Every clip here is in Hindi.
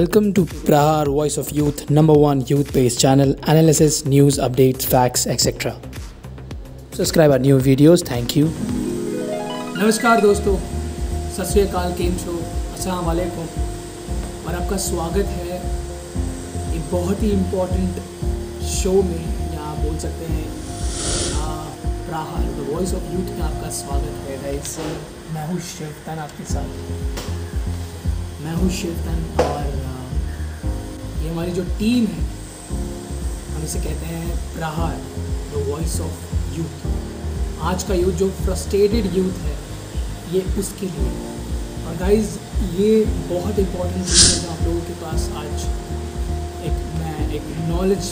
Welcome to Prahar Voice of Youth, #1 youth-based channel, analysis, news, updates, facts, etc. Subscribe our new videos. Thank you. नमस्कार दोस्तों, सत श्री अकाल, केम छो, अस्सलाम वालेकुम और आपका स्वागत है एक बहुत ही इम्पोर्टेंट शो में, या आप बोल सकते हैं प्रहार द वॉइस ऑफ यूथ में आपका स्वागत है गाइस। मैं हूँ शिवतन, आपके साथ मैं हूँ शिवतन और ये हमारी जो टीम है, हम इसे कहते हैं प्रहार द वॉइस ऑफ यूथ। आज का यूथ जो फ्रस्ट्रेटेड यूथ है, ये उसके लिए। और गाइज़, ये बहुत इम्पोर्टेंट चीज़ है जो आप लोगों के पास आज मैं एक नॉलेज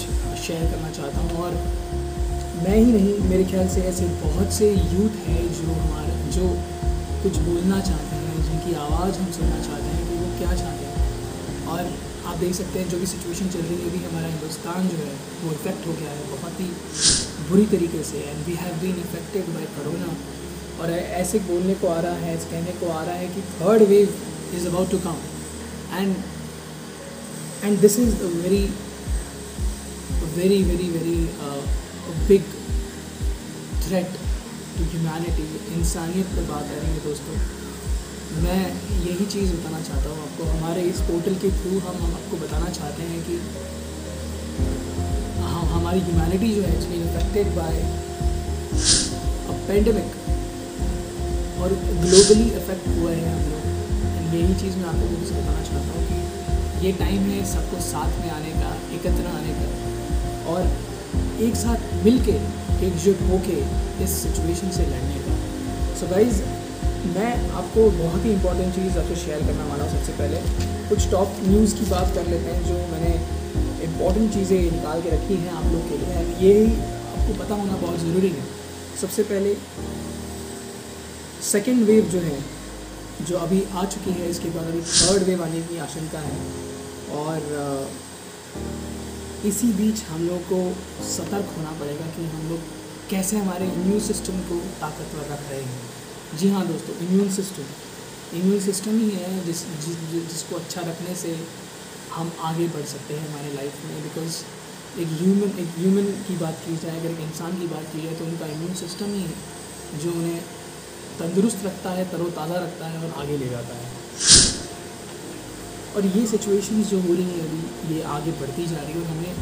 शेयर करना चाहता हूँ। और मैं ही नहीं, मेरे ख्याल से ऐसे बहुत से यूथ हैं जो कुछ बोलना चाहते हैं, जिनकी आवाज़ हम सुनना चाहते हैं कि वो क्या चाहते हैं। और आप देख सकते हैं जो भी सिचुएशन चल रही है, अभी हमारा हिंदुस्तान जो है वो इफ़ेक्ट हो गया है बहुत ही बुरी तरीके से। And we have been affected by corona. और ऐसे बोलने को आ रहा है, ऐसे कहने को आ रहा है कि third wave is about to come. And this is a very big threat to humanity. इंसानियत पर बात आ रही है दोस्तों। मैं यही चीज़ बताना चाहता हूँ आपको। हमारे इस पोर्टल के थ्रू हम आपको बताना चाहते हैं कि हमारी ह्यूमैनिटी जो है it's been affected by a pandemic, और ग्लोबली अफेक्ट हुआ है हम लोग। एंड यही चीज़ मैं आपको बताना चाहता हूँ कि ये टाइम है सबको साथ में आने का, एकत्र आने का, और एक साथ मिल के, एकजुट होके इस सिचुएशन से लड़ने का। सो गाइज़, मैं आपको बहुत ही इंपॉर्टेंट चीज़ आपसे शेयर करना वाला हूँ। सबसे पहले कुछ टॉप न्यूज़ की बात कर लेते हैं, जो मैंने इम्पॉर्टेंट चीज़ें निकाल के रखी हैं आप लोग के लिए। ये आपको पता होना बहुत ज़रूरी है। सबसे पहले सेकेंड वेव जो है, जो अभी आ चुकी है, इसके बाद अभी थर्ड वेव आने की आशंका है। और इसी बीच हम लोग को सतर्क होना पड़ेगा कि हम लोग कैसे हमारे इम्यून सिस्टम को ताकतवर रख रहे हैं। जी हाँ दोस्तों, इम्यून सिस्टम ही है जिसको अच्छा रखने से हम आगे बढ़ सकते हैं हमारे लाइफ में। बिकॉज एक ह्यूमन की बात की जाए, अगर एक इंसान की बात की जाए, तो उनका इम्यून सिस्टम ही है जो उन्हें तंदुरुस्त रखता है, तरोताज़ा रखता है और आगे ले जाता है। और ये सिचुएशंस जो हो रही हैं अभी, ये आगे बढ़ती जा रही है और हमें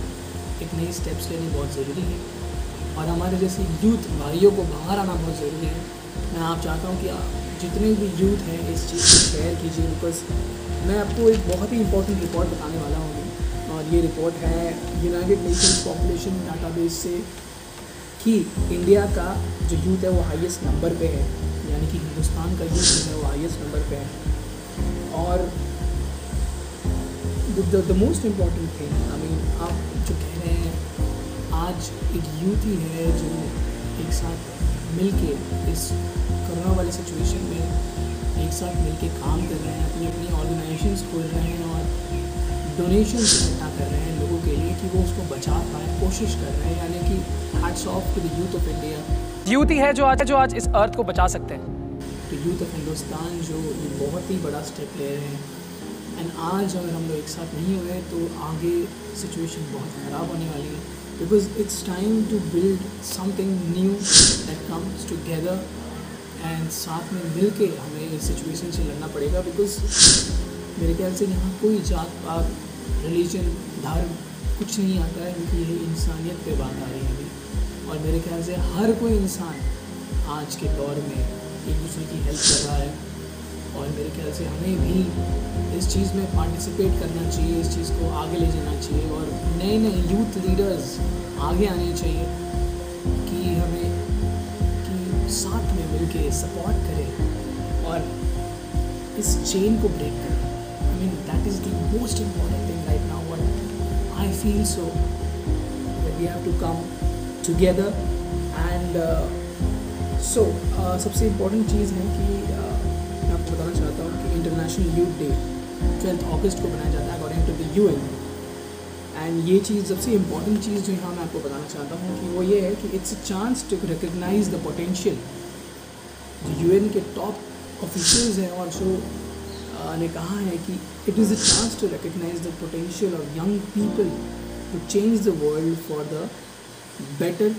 एक नई स्टेप्स लेने बहुत ज़रूरी है। और हमारे जैसे यूथ भाइयों को बाहर आना बहुत ज़रूरी है। मैं आप चाहता हूँ कि जितने भी यूथ हैं इस चीज़ को शेयर कीजिए। बिकॉज मैं आपको एक बहुत ही इंपॉर्टेंट रिपोर्ट बताने वाला हूँ। और ये रिपोर्ट है यूनाइटेड नेशंस पॉपुलेशन डाटाबेस से, कि इंडिया का जो यूथ है वो हाईएस्ट नंबर पे है, यानी कि हिंदुस्तान का यूथ जो है वो हाईएस्ट नंबर पे है। और the most important thing, I mean, आप जो कह रहे हैं, आज एक यूथ ही है जो एक साथ मिल के इस कोरोना वाली सिचुएशन में एक साथ मिल के काम कर रहे हैं, अपनी ऑर्गेनाइजेशंस खोल रहे हैं और डोनेशंस इकट्ठा कर रहे हैं लोगों के लिए कि वो उसको बचा पाए, कोशिश कर रहे हैं। यानी कि hats off to the youth of India. Youth ही है जो आज इस अर्थ को बचा सकते हैं। तो यूथ ऑफ हिंदुस्तान जो ये बहुत ही बड़ा स्टेप ले रहे हैं। एंड आज अगर हम लोग एक साथ नहीं हुए तो आगे सिचुएशन बहुत ख़राब होने वाली है। Because it's time to build something new that comes together. And साथ में मिल के हमें इस सिचुएशन से लड़ना पड़ेगा। बिकॉज मेरे ख्याल से यहाँ कोई जात पात, रिलीजन, धर्म कुछ नहीं आता है, क्योंकि ये इंसानियत पे बात आ रही है अभी। और मेरे ख्याल से हर कोई इंसान आज के दौर में एक दूसरे की हेल्प कर रहा है। और मेरे ख्याल से हमें भी इस चीज़ में पार्टिसिपेट करना चाहिए, इस चीज़ को आगे ले जाना चाहिए। और नए यूथ लीडर्स आगे आने चाहिए कि साथ में मिलके सपोर्ट करें और इस चेन को ब्रेक करें। I mean, that is the most important thing right now. What I feel so that we have to come together. And सबसे इम्पॉर्टेंट चीज़ है कि मैं आपको बताना चाहता हूँ कि इंटरनेशनल यूथ डे 12 अगस्त को बनाया जाता है according to the UN। And ये चीज़ सबसे इम्पॉर्टेंट चीज़ जो यहाँ मैं आपको बताना चाहता हूँ कि वो ये है कि it's a chance to recognise the potential. जो UN के टॉप ऑफिसर्स हैं और जो ने कहा है कि It is a chance to recognize the potential of young people to change the world for the better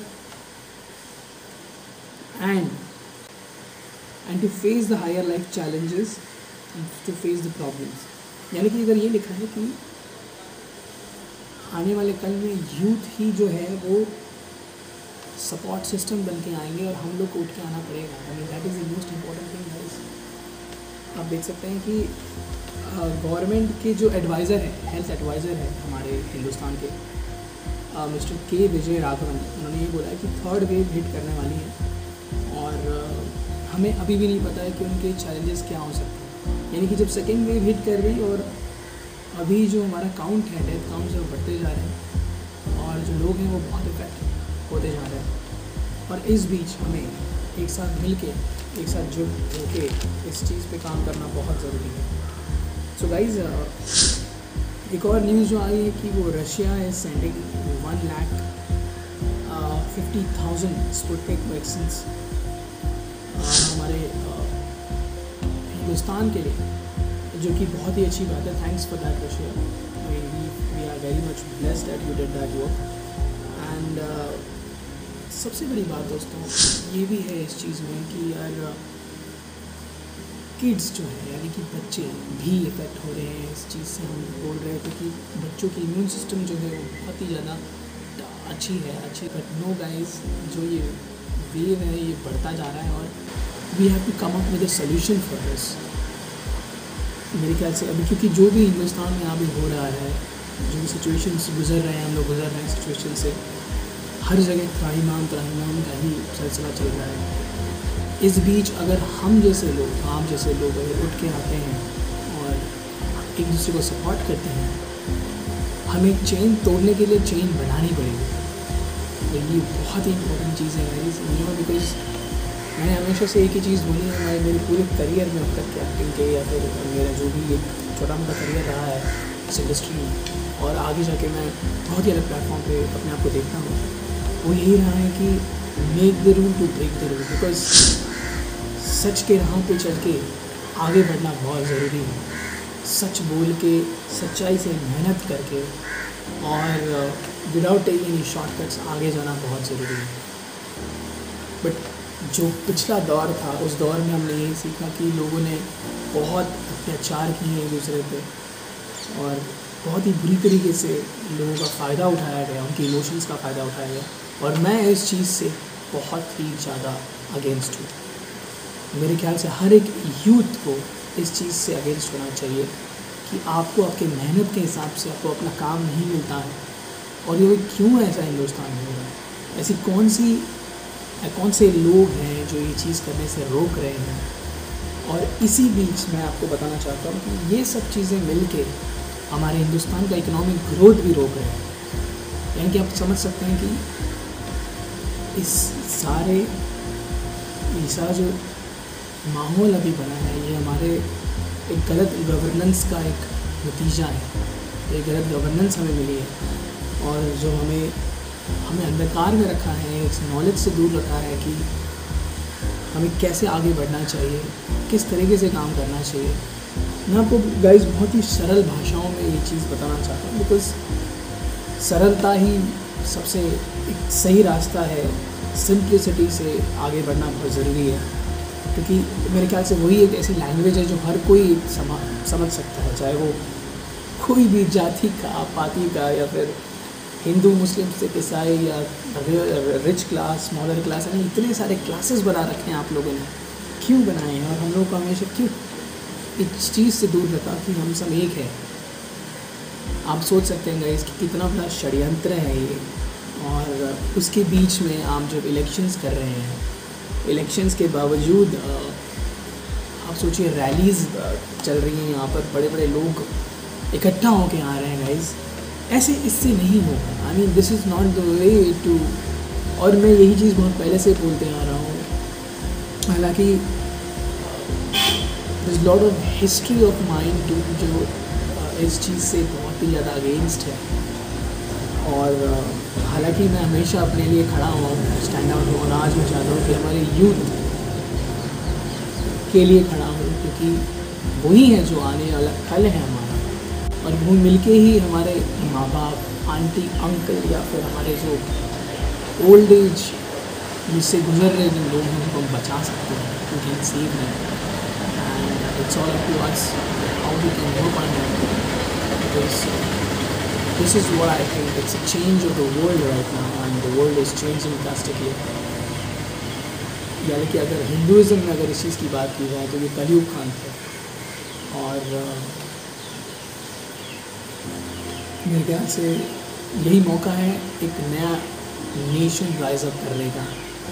and to face the higher life challenges and to face the problems. यानी कि इधर ये लिखा है कि आने वाले कल में यूथ ही जो है वो सपोर्ट सिस्टम बन के आएंगे और हम लोग को उठ के आना पड़ेगा. आई mean that is the most important thing guys. आप देख सकते हैं कि गवर्नमेंट के जो एडवाइज़र है, हेल्थ एडवाइज़र है हमारे हिंदुस्तान के, मिस्टर के विजय राघवन, उन्होंने ये बोला है कि 3rd वेव हिट करने वाली है और हमें अभी भी नहीं पता है कि उनके चैलेंजेस क्या हो सकते हैं. यानी कि जब 2nd वेव हिट कर रही और अभी जो हमारा काउंट है, डेथ काउंट जो बढ़ते जा रहे हैं और जो लोग हैं वो बहुत इफेक्ट होते जा रहे हैं, और इस बीच हमें एक साथ मिल के, एक साथ जुड़ के इस चीज़ पे काम करना बहुत ज़रूरी है. सो गाइज, एक और न्यूज़ जो आई है कि वो रशिया है सेंडिंग 1,50,000 स्पुतनिक वैक्सीन हमारे हिंदुस्तान के लिए, जो कि बहुत ही अच्छी बात है. Thanks for that Russia. We are very much blessed that you did that work. And सबसे बड़ी बात दोस्तों ये भी है इस चीज़ में कि यार किड्स जो है, यानी कि बच्चे भी इफ़ेक्ट हो रहे हैं इस चीज़ से. हम बोल रहे थे कि बच्चों की इम्यून सिस्टम जो है वो बहुत ही ज़्यादा अच्छी है, बट नो गाइस, जो ये वेव है ये बढ़ता जा रहा है और we have to come up with a solution for this. मेरे ख्याल से अभी क्योंकि जो भी हिंदुस्तान में अभी हो रहा है, जो भी सिचुएशंस गुजर रहे हैं, हम लोग गुजर रहे हैं सिचुएशन से, हर जगह त्राहिमाम का ही सिलसिला चल रहा है. इस बीच अगर हम जैसे लोग, आप जैसे लोग अगर उठ के आते हैं और एक दूसरे को सपोर्ट करते हैं, हमें चेन तोड़ने के लिए चेन बनानी पड़ेगी. तो ये बहुत ही इंपॉर्टेंट चीज़ है गाइस, बिकॉज मैंने हमेशा से एक ही चीज़ बोली है मेरे पूरे करियर में अब तक के एक्टिंग के, या फिर मेरा जो भी एक छोटा मोटा करियर रहा है इस इंडस्ट्री में, और आगे जाके मैं बहुत ही अलग प्लेटफॉर्म पे अपने आप को देखता हूँ, वो यही रहा है कि make the rule to break the rule. Because सच के राह पे चल के आगे बढ़ना बहुत ज़रूरी है. सच बोल के, सच्चाई से मेहनत करके और विदाउट टेकिंग एनी शॉर्टकट्स आगे जाना बहुत ज़रूरी है. बट जो पिछला दौर था, उस दौर में हमने यही सीखा कि लोगों ने बहुत अत्याचार किए एक दूसरे पे और बहुत ही बुरी तरीके से लोगों का फ़ायदा उठाया गया, उनके इमोशंस का फ़ायदा उठाया गया. और मैं इस चीज़ से बहुत ही ज़्यादा अगेंस्ट हूँ. मेरे ख्याल से हर एक यूथ को इस चीज़ से अगेंस्ट होना चाहिए कि आपको आपके मेहनत के हिसाब से आपको अपना काम नहीं मिलता है. और ये क्यों ऐसा हिंदुस्तान में हो रहा है? ऐसी कौन से लोग हैं जो ये चीज़ करने से रोक रहे हैं? और इसी बीच मैं आपको बताना चाहता हूँ कि ये सब चीज़ें मिल के हमारे हिंदुस्तान का इकोनॉमिक ग्रोथ भी रोक रहे हैं. यानी कि आप समझ सकते हैं कि इस सारा जो माहौल अभी बना है, ये हमारे एक गलत गवर्नेंस का एक नतीजा है. ये गलत गवर्नेंस हमें मिली है और जो हमें अंधकार में रखा है, इस नॉलेज से दूर रखा है कि हमें कैसे आगे बढ़ना चाहिए, किस तरीके से काम करना चाहिए. मैं आपको गाइस बहुत ही सरल भाषाओं में ये चीज़ बताना चाहता हूँ, बिकॉज सरलता ही सबसे एक सही रास्ता है. सिंप्लिसिटी से आगे बढ़ना बहुत ज़रूरी है, क्योंकि मेरे ख्याल से वही एक ऐसी लैंग्वेज है जो हर कोई समझ सकता है, चाहे वो कोई भी जाति का, पाति का, या फिर हिंदू, मुस्लिम, सिख, ईसाई, या रिच क्लास, स्मॉलर क्लास. यानी इतने सारे क्लासेस बना रखे हैं आप लोगों ने, क्यों बनाए हैं? और हम लोगों को हमेशा क्यों इस चीज़ से दूर रखा कि हम सब एक हैं? आप सोच सकते हैं गाइस कि कितना बड़ा षड्यंत्र है ये. और उसके बीच में आप जब इलेक्शंस कर रहे हैं, इलेक्शंस के बावजूद आप सोचिए रैलीज़ चल रही हैं यहाँ पर, बड़े बड़े लोग इकट्ठा होके आ रहे हैं गाइस. ऐसे इससे नहीं होगा. I mean this is not the way to. और मैं यही चीज़ बहुत पहले से बोलते आ रहा हूँ, हालांकि this lot of history of mind to जो इस चीज़ से बहुत ही ज़्यादा अगेंस्ट है. और हालांकि मैं हमेशा अपने लिए खड़ा हुआ हूँ, स्टैंड आउट हूँ, और आज मैं चाहता हूँ कि हमारे यूथ के लिए खड़ा हूँ, क्योंकि वही है जो आने वाला कल है हमारा. और वो मिलके ही हमारे माँ बाप, आंटी, अंकल या फिर हमारे जो ओल्ड एज जिससे गुजर रहे जिन लोग हैं उनको हम बचा सकते हैं, we can save them and it's all up to us how we can work on that because this is what I think it's a change of the world right now and the world is changing drastically. यानी कि अगर हिंदुज़म में अगर इस चीज़ की बात की जाए तो ये कलयुग काल थे और मेरे ख्याल से यही मौका है एक नया नेशन राइज अप करने का,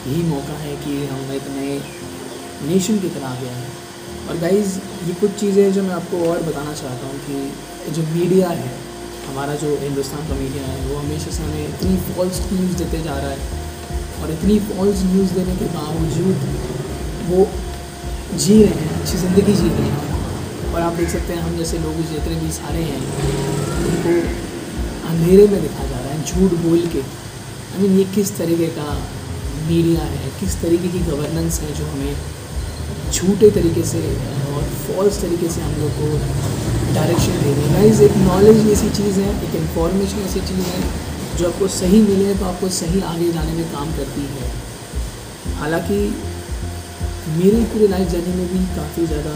यही मौका है कि हम एक नए नेशन की तरह आगे आए। और गाइज़ ये कुछ चीज़ें जो मैं आपको और बताना चाहता हूँ कि जो मीडिया है, हमारा जो हिंदुस्तान का मीडिया है वो हमेशा से हमें इतनी फॉल्स न्यूज़ देते जा रहा है और इतनी फॉल्स न्यूज़ देने के बावजूद वो जी रहे हैं, अच्छी ज़िंदगी जी रहे हैं। और आप देख सकते हैं हम जैसे लोग जितने भी सारे हैं उनको अंधेरे में दिखा जा रहा है झूठ बोल के। आई मीन ये किस तरीके का मीडिया है, किस तरीके की गवर्नेंस है जो हमें झूठे तरीके से और फॉल्स तरीके से हम लोग को डायरेक्शन दे रही है। गाइस एक नॉलेज ऐसी चीज़ है, एक इन्फॉर्मेशन ऐसी चीज़ है जो आपको सही मिले तो आपको सही आगे जाने में काम करती है। हालांकि मेरी पूरी लाइफ जर्नी में भी काफ़ी ज़्यादा